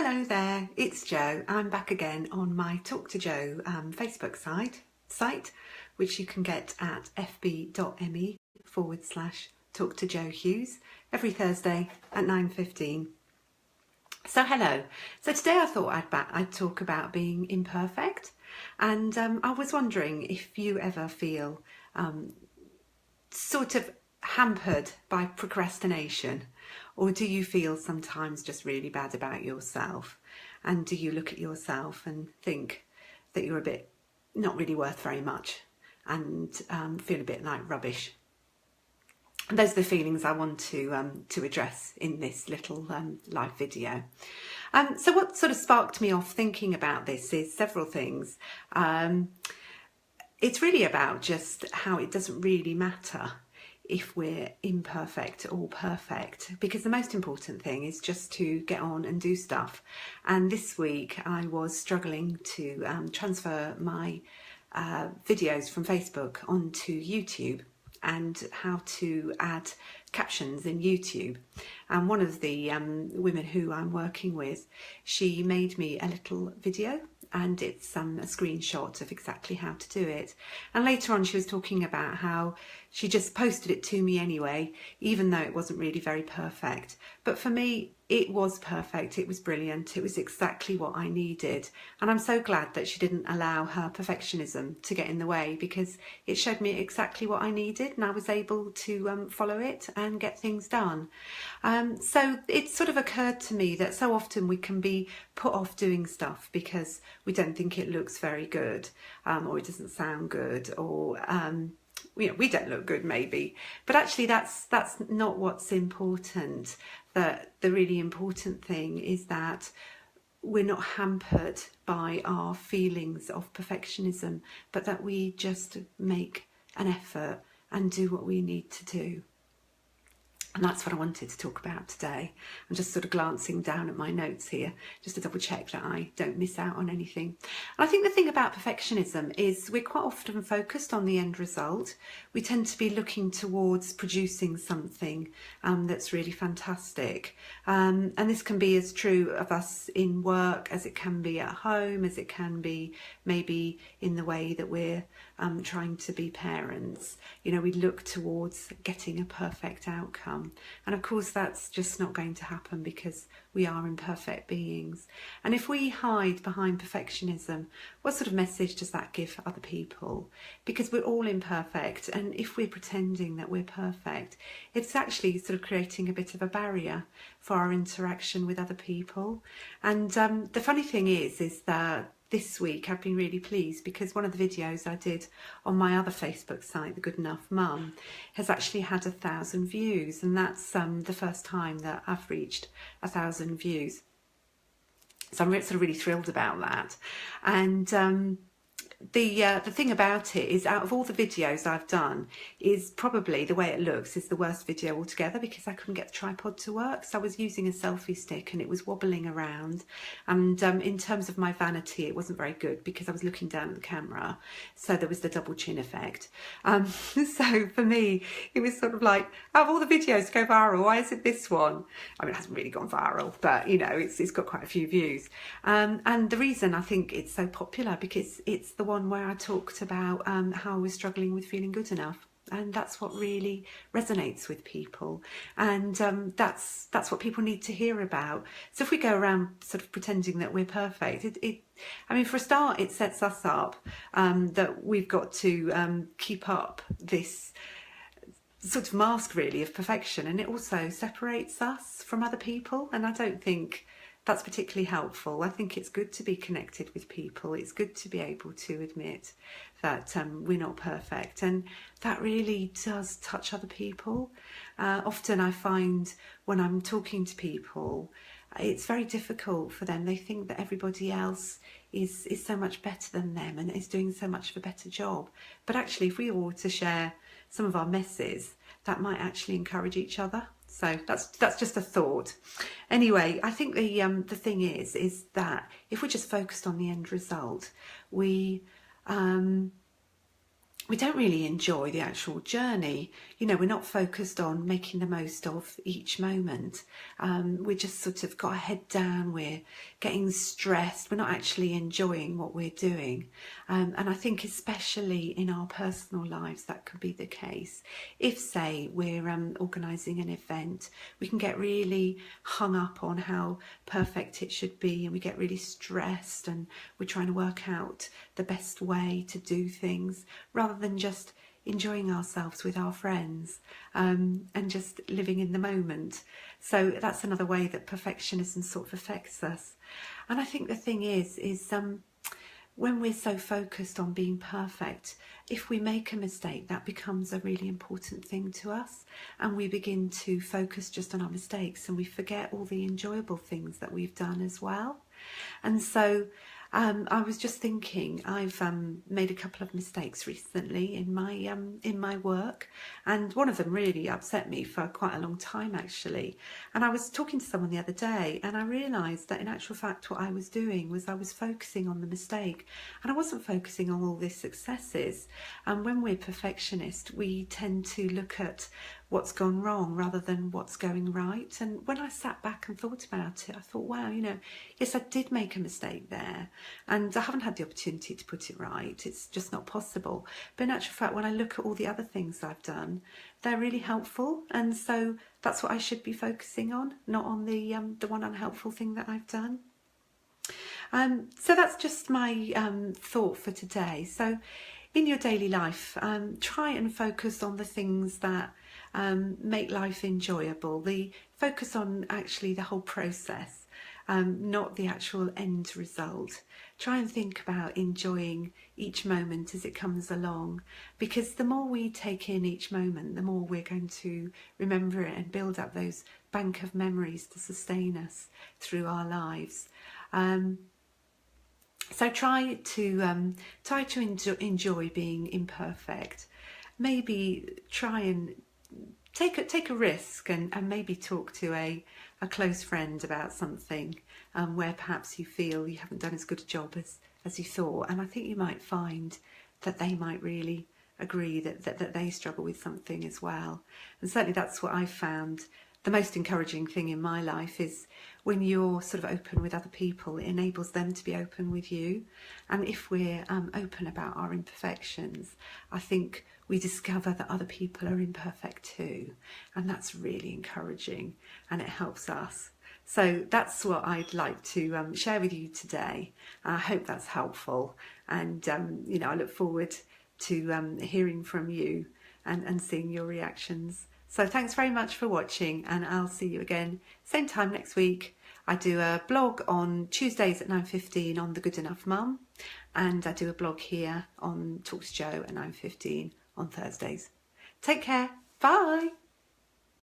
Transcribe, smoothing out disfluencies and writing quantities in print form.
Hello there, it's Jo. I'm back again on my Talk to Jo Facebook site, which you can get at fb.me/Talk to Jo Hughes every Thursday at 9:15. So hello. So today I thought I'd talk about being imperfect, and I was wondering if you ever feel sort of hampered by procrastination, or do you feel sometimes just really bad about yourself? And do you look at yourself and think that you're a bit not really worth very much and feel a bit like rubbish? And those are the feelings I want to address in this little live video. So what sort of sparked me off thinking about this is several things. It's really about just how it doesn't really matter if we're imperfect or perfect, because the most important thing is just to get on and do stuff. And this week I was struggling to transfer my videos from Facebook onto YouTube and how to add captions in YouTube. And one of the women who I'm working with, she made me a little video, and it's a screenshot of exactly how to do it. And later on she was talking about how she just posted it to me anyway, even though it wasn't really very perfect. But for me, it was perfect, it was brilliant, it was exactly what I needed. And I'm so glad that she didn't allow her perfectionism to get in the way, because it showed me exactly what I needed and I was able to follow it and get things done. So it sort of occurred to me that so often we can be put off doing stuff because we don't think it looks very good, or it doesn't sound good, or we don't look good maybe. But actually that's not what's important. That the really important thing is that we're not hampered by our feelings of perfectionism, but that we just make an effort and do what we need to do. And that's what I wanted to talk about today. I'm just sort of glancing down at my notes here, just to double check that I don't miss out on anything. And I think the thing about perfectionism is we're quite often focused on the end result. We tend to be looking towards producing something that's really fantastic. And this can be as true of us in work as it can be at home, as it can be maybe in the way that we're trying to be parents. You know, we look towards getting a perfect outcome. And of course that's just not going to happen because we are imperfect beings. And if we hide behind perfectionism, what sort of message does that give other people? Because we're all imperfect, and if we're pretending that we're perfect, it's actually sort of creating a bit of a barrier for our interaction with other people. And the funny thing is that this week I've been really pleased because one of the videos I did on my other Facebook site, The Good Enough Mum, has actually had 1,000 views, and that's the first time that I've reached 1,000 views. So I'm sort of really thrilled about that. And the thing about it is, out of all the videos I've done, is probably the way it looks is the worst video altogether, because I couldn't get the tripod to work. So I was using a selfie stick and it was wobbling around, and in terms of my vanity it wasn't very good because I was looking down at the camera, so there was the double chin effect. So for me it was sort of like, out of all the videos to go viral, why is it this one? I mean, it hasn't really gone viral, but you know, it's got quite a few views, and the reason I think it's so popular because it's the one where I talked about how I was struggling with feeling good enough, and that's what really resonates with people, and that's what people need to hear about. So if we go around sort of pretending that we're perfect, I mean, for a start, it sets us up that we've got to keep up this sort of mask really of perfection, and it also separates us from other people, and I don't think that's particularly helpful. I think it's good to be connected with people. It's good to be able to admit that we're not perfect, and that really does touch other people. Often I find when I'm talking to people, it's very difficult for them. They think that everybody else is so much better than them and is doing so much of a better job. But actually, if we all were to share some of our messes, that might actually encourage each other. So that's just a thought. Anyway, I think the thing is that if we're just focused on the end result, we we don't really enjoy the actual journey. You know, we're not focused on making the most of each moment. We're just sort of got our head down, we're getting stressed, we're not actually enjoying what we're doing. And I think especially in our personal lives that could be the case. If, say, we're organising an event, we can get really hung up on how perfect it should be, and we get really stressed, and we're trying to work out the best way to do things rather than just enjoying ourselves with our friends, and just living in the moment. So that's another way that perfectionism sort of affects us. And I think the thing is when we're so focused on being perfect, if we make a mistake, that becomes a really important thing to us, and we begin to focus just on our mistakes, and we forget all the enjoyable things that we've done as well. And so I was just thinking, I've made a couple of mistakes recently in my work, and one of them really upset me for quite a long time actually. And I was talking to someone the other day, and I realised that in actual fact what I was doing was I was focusing on the mistake, and I wasn't focusing on all the successes. And when we're perfectionists, we tend to look at what's gone wrong rather than what's going right. And when I sat back and thought about it, I thought, wow, you know, yes, I did make a mistake there, and I haven't had the opportunity to put it right. It's just not possible. But in actual fact, when I look at all the other things I've done, they're really helpful, and so that's what I should be focusing on, not on the one unhelpful thing that I've done. So that's just my thought for today. So in your daily life, try and focus on the things that make life enjoyable. Focus on actually the whole process, not the actual end result. Try and think about enjoying each moment as it comes along, because the more we take in each moment, the more we're going to remember it and build up those bank of memories to sustain us through our lives. So try to enjoy being imperfect. Maybe try and take a risk, and maybe talk to a close friend about something where perhaps you feel you haven't done as good a job as you thought. And I think you might find that they might really agree that they struggle with something as well. And certainly that's what I've found. The most encouraging thing in my life is when you're sort of open with other people, it enables them to be open with you. And if we're open about our imperfections, I think we discover that other people are imperfect too. And that's really encouraging, and it helps us. So that's what I'd like to share with you today. I hope that's helpful. And, you know, I look forward to hearing from you and seeing your reactions. So thanks very much for watching, and I'll see you again same time next week. I do a blog on Tuesdays at 9:15 on The Good Enough Mum, and I do a blog here on Talk to Joe at 9:15 on Thursdays. Take care. Bye.